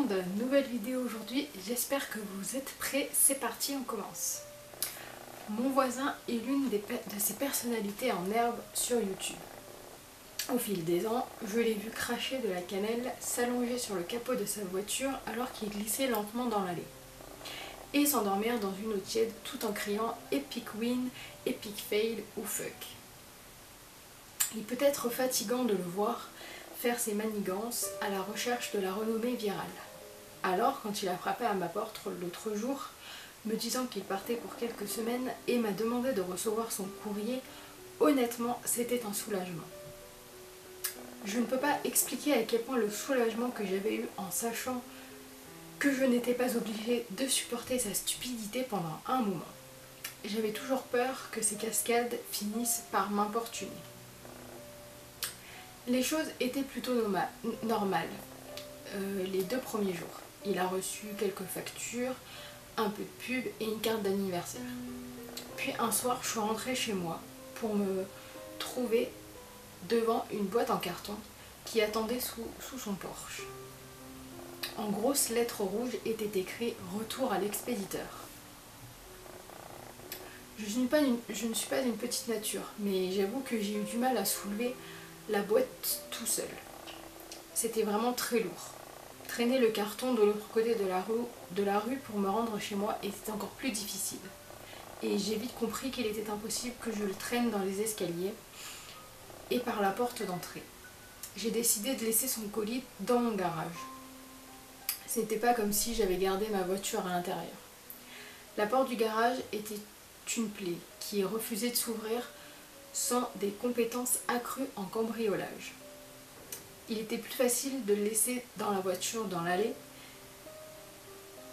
monde, nouvelle vidéo aujourd'hui, j'espère que vous êtes prêts, c'est parti, on commence. Mon voisin est l'une de ses personnalités en herbe sur YouTube. Au fil des ans, je l'ai vu cracher de la cannelle, s'allonger sur le capot de sa voiture alors qu'il glissait lentement dans l'allée, et s'endormir dans une eau tiède tout en criant Epic win, epic fail ou fuck. Il peut être fatigant de le voir faire ses manigances à la recherche de la renommée virale. Alors, quand il a frappé à ma porte l'autre jour, me disant qu'il partait pour quelques semaines et m'a demandé de recevoir son courrier, honnêtement, c'était un soulagement. Je ne peux pas expliquer à quel point le soulagement que j'avais eu en sachant que je n'étais pas obligée de supporter sa stupidité pendant un moment. J'avais toujours peur que ces cascades finissent par m'importuner. Les choses étaient plutôt normales les 2 premiers jours. Il a reçu quelques factures, un peu de pub et une carte d'anniversaire. Puis un soir, je suis rentrée chez moi pour me trouver devant une boîte en carton qui attendait sous son porche. En grosses lettres rouges était écrit « Retour à l'expéditeur ». Je ne suis pas une petite nature, mais j'avoue que j'ai eu du mal à soulever la boîte tout seul. C'était vraiment très lourd. Traîner le carton de l'autre côté de la rue pour me rendre chez moi était encore plus difficile. Et j'ai vite compris qu'il était impossible que je le traîne dans les escaliers et par la porte d'entrée. J'ai décidé de laisser son colis dans mon garage. Ce n'était pas comme si j'avais gardé ma voiture à l'intérieur. La porte du garage était une plaie qui refusait de s'ouvrir sans des compétences accrues en cambriolage. Il était plus facile de le laisser dans la voiture dans l'allée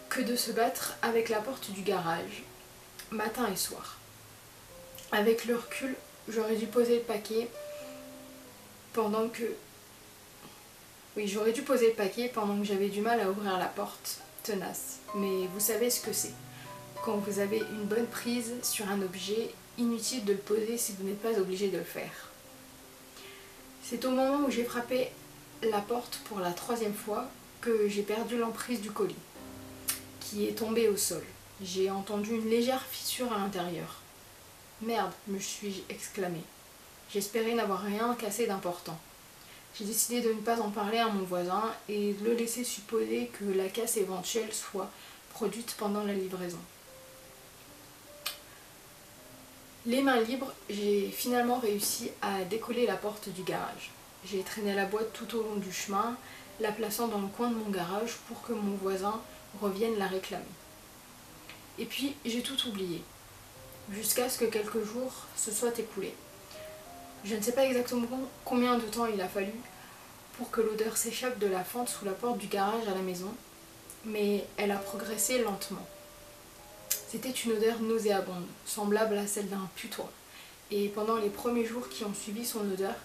que de se battre avec la porte du garage, matin et soir. Avec le recul, j'aurais dû poser le paquet pendant que j'avais du mal à ouvrir la porte, tenace. Mais vous savez ce que c'est. Quand vous avez une bonne prise sur un objet, inutile de le poser si vous n'êtes pas obligé de le faire. C'est au moment où j'ai frappé la porte pour la 3e fois que j'ai perdu l'emprise du colis, qui est tombé au sol. J'ai entendu une légère fissure à l'intérieur. Merde, me suis-je exclamée. J'espérais n'avoir rien cassé d'important. J'ai décidé de ne pas en parler à mon voisin et de le laisser supposer que la casse éventuelle soit produite pendant la livraison. Les mains libres, j'ai finalement réussi à décoller la porte du garage. J'ai traîné la boîte tout au long du chemin, la plaçant dans le coin de mon garage pour que mon voisin revienne la réclamer. Et puis j'ai tout oublié, jusqu'à ce que quelques jours se soient écoulés. Je ne sais pas exactement combien de temps il a fallu pour que l'odeur s'échappe de la fente sous la porte du garage à la maison, mais elle a progressé lentement. C'était une odeur nauséabonde, semblable à celle d'un putois. Et pendant les premiers jours qui ont suivi son odeur,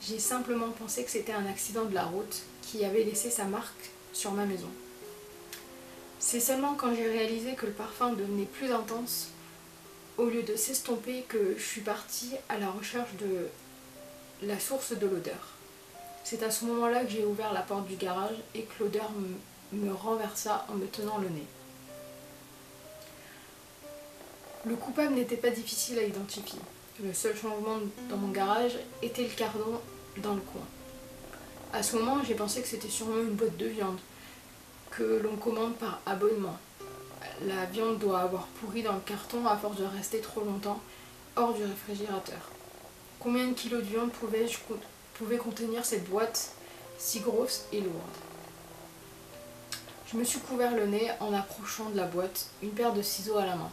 j'ai simplement pensé que c'était un accident de la route qui avait laissé sa marque sur ma maison. C'est seulement quand j'ai réalisé que le parfum devenait plus intense, au lieu de s'estomper, que je suis partie à la recherche de la source de l'odeur. C'est à ce moment-là que j'ai ouvert la porte du garage et que l'odeur me renversa en me tenant le nez. Le coupable n'était pas difficile à identifier. Le seul changement dans mon garage était le carton dans le coin. À ce moment, j'ai pensé que c'était sûrement une boîte de viande que l'on commande par abonnement. La viande doit avoir pourri dans le carton à force de rester trop longtemps hors du réfrigérateur. Combien de kilos de viande pouvait contenir cette boîte si grosse et lourde? Je me suis couvert le nez en approchant de la boîte, une paire de ciseaux à la main.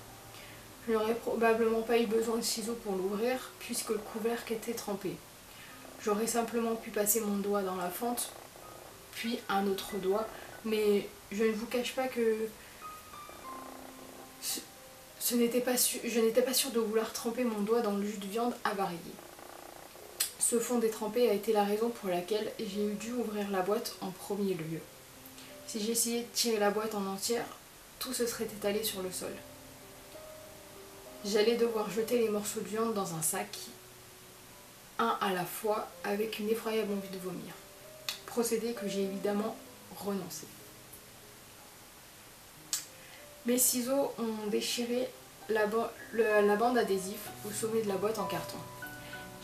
Je n'aurais probablement pas eu besoin de ciseaux pour l'ouvrir puisque le couvercle était trempé. J'aurais simplement pu passer mon doigt dans la fente, puis un autre doigt, mais je ne vous cache pas que je n'étais pas sûre de vouloir tremper mon doigt dans le jus de viande avarié. Ce fond détrempé a été la raison pour laquelle j'ai dû ouvrir la boîte en premier lieu. Si j'essayais de tirer la boîte en entière, tout se serait étalé sur le sol. J'allais devoir jeter les morceaux de viande dans un sac, un à la fois, avec une effroyable envie de vomir. Procédé que j'ai évidemment renoncé. Mes ciseaux ont déchiré la bande adhésif au sommet de la boîte en carton.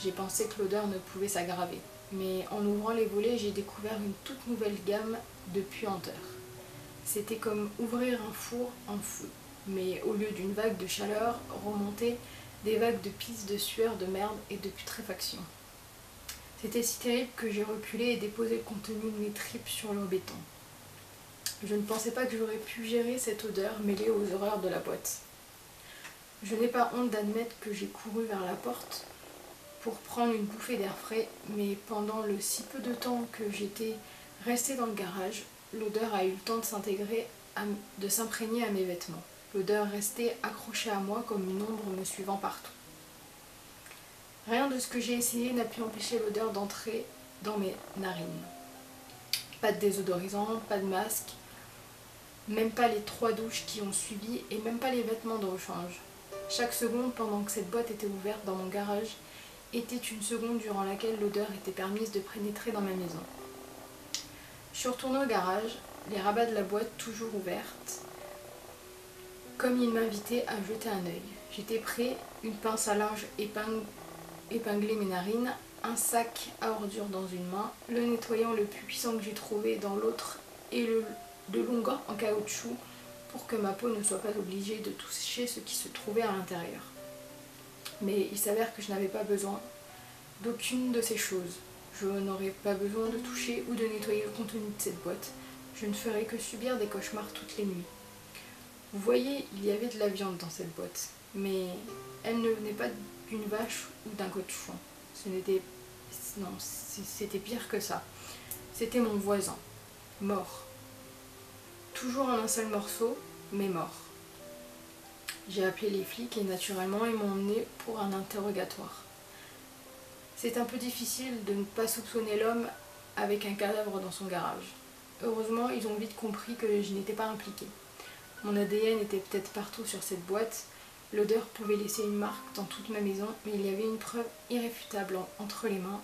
J'ai pensé que l'odeur ne pouvait s'aggraver, mais en ouvrant les volets, j'ai découvert une toute nouvelle gamme de puanteurs. C'était comme ouvrir un four en feu, mais au lieu d'une vague de chaleur, remontaient des vagues de pisse, de sueur, de merde et de putréfaction. C'était si terrible que j'ai reculé et déposé le contenu de mes tripes sur le béton. Je ne pensais pas que j'aurais pu gérer cette odeur mêlée aux horreurs de la boîte. Je n'ai pas honte d'admettre que j'ai couru vers la porte pour prendre une bouffée d'air frais, mais pendant le si peu de temps que j'étais restée dans le garage, l'odeur a eu le temps de de s'imprégner à mes vêtements. L'odeur restait accrochée à moi comme une ombre me suivant partout. Rien de ce que j'ai essayé n'a pu empêcher l'odeur d'entrer dans mes narines. Pas de désodorisant, pas de masque, même pas les 3 douches qui ont suivi et même pas les vêtements de rechange. Chaque seconde pendant que cette boîte était ouverte dans mon garage était une seconde durant laquelle l'odeur était permise de pénétrer dans ma maison. Je suis retournée au garage, les rabats de la boîte toujours ouvertes, comme il m'invitait à jeter un œil. J'étais prêt, une pince à linge épinglait mes narines, un sac à ordures dans une main, le nettoyant le plus puissant que j'ai trouvé dans l'autre et de longs gants en caoutchouc pour que ma peau ne soit pas obligée de toucher ce qui se trouvait à l'intérieur. Mais il s'avère que je n'avais pas besoin d'aucune de ces choses. Je n'aurais pas besoin de toucher ou de nettoyer le contenu de cette boîte. Je ne ferais que subir des cauchemars toutes les nuits. Vous voyez, il y avait de la viande dans cette boîte, mais elle ne venait pas d'une vache ou d'un cochon. C'était pire que ça. C'était mon voisin, mort. Toujours en un seul morceau, mais mort. J'ai appelé les flics et naturellement ils m'ont emmené pour un interrogatoire. C'est un peu difficile de ne pas soupçonner l'homme avec un cadavre dans son garage. Heureusement, ils ont vite compris que je n'étais pas impliquée. Mon ADN était peut-être partout sur cette boîte, l'odeur pouvait laisser une marque dans toute ma maison, mais il y avait une preuve irréfutable entre les mains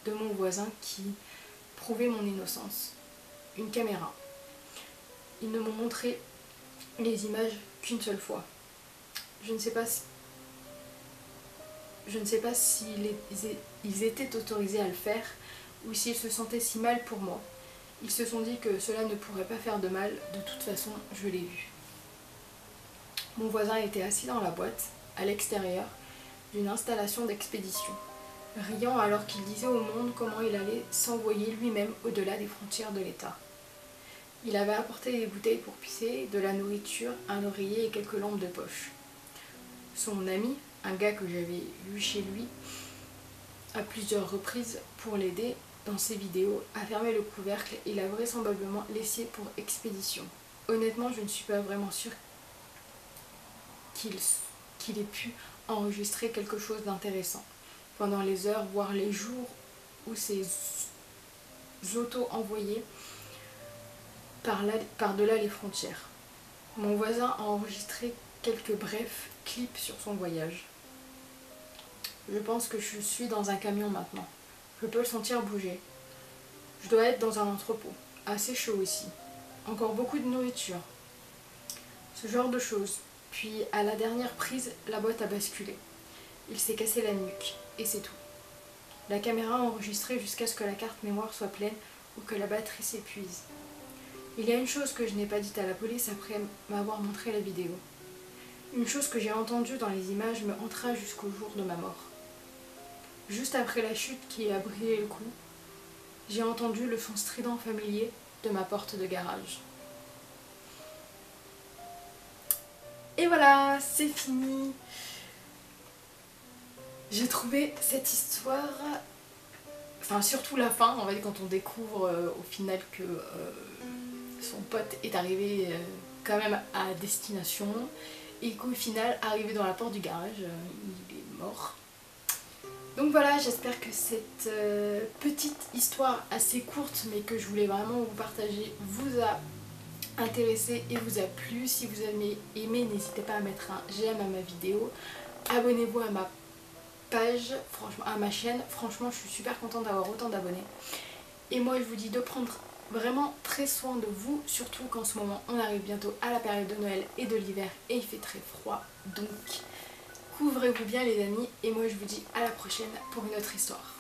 de mon voisin qui prouvait mon innocence. Une caméra. Ils ne m'ont montré les images qu'une seule fois. Je ne sais pas s'ils étaient autorisés à le faire ou s'ils se sentaient si mal pour moi. Ils se sont dit que cela ne pourrait pas faire de mal, de toute façon je l'ai vu. Mon voisin était assis dans la boîte, à l'extérieur d'une installation d'expédition, riant alors qu'il disait au monde comment il allait s'envoyer lui-même au-delà des frontières de l'État. Il avait apporté des bouteilles pour pisser, de la nourriture, un oreiller et quelques lampes de poche. Son ami, un gars que j'avais vu chez lui à plusieurs reprises pour l'aider dans ses vidéos, a fermé le couvercle et l'a vraisemblablement laissé pour expédition. Honnêtement, je ne suis pas vraiment sûre qu'il ait pu enregistrer quelque chose d'intéressant pendant les heures, voire les jours où ces autos envoyaient par-delà les frontières. Mon voisin a enregistré quelques brefs clips sur son voyage. Je pense que je suis dans un camion maintenant. Je peux le sentir bouger. Je dois être dans un entrepôt. Assez chaud ici. Encore beaucoup de nourriture. Ce genre de choses. Puis à la dernière prise, la boîte a basculé. Il s'est cassé la nuque. Et c'est tout. La caméra a enregistré jusqu'à ce que la carte mémoire soit pleine ou que la batterie s'épuise. Il y a une chose que je n'ai pas dite à la police après m'avoir montré la vidéo. Une chose que j'ai entendue dans les images me hantera jusqu'au jour de ma mort. Juste après la chute qui a brillé le cou, j'ai entendu le son strident familier de ma porte de garage. Et voilà, c'est fini. J'ai trouvé cette histoire, enfin surtout la fin, en fait, quand on découvre au final que son pote est arrivé quand même à destination et qu'au final, arrivé dans la porte du garage, il est mort. Donc voilà, j'espère que cette petite histoire assez courte mais que je voulais vraiment vous partager vous a intéressé et vous a plu. Si vous avez aimé, n'hésitez pas à mettre un j'aime à ma vidéo. Abonnez-vous à ma page, franchement, à ma chaîne. Franchement, je suis super contente d'avoir autant d'abonnés. Et moi, je vous dis de prendre vraiment très soin de vous, surtout qu'en ce moment on arrive bientôt à la période de Noël et de l'hiver et il fait très froid. Donc couvrez-vous bien les amis et moi je vous dis à la prochaine pour une autre histoire.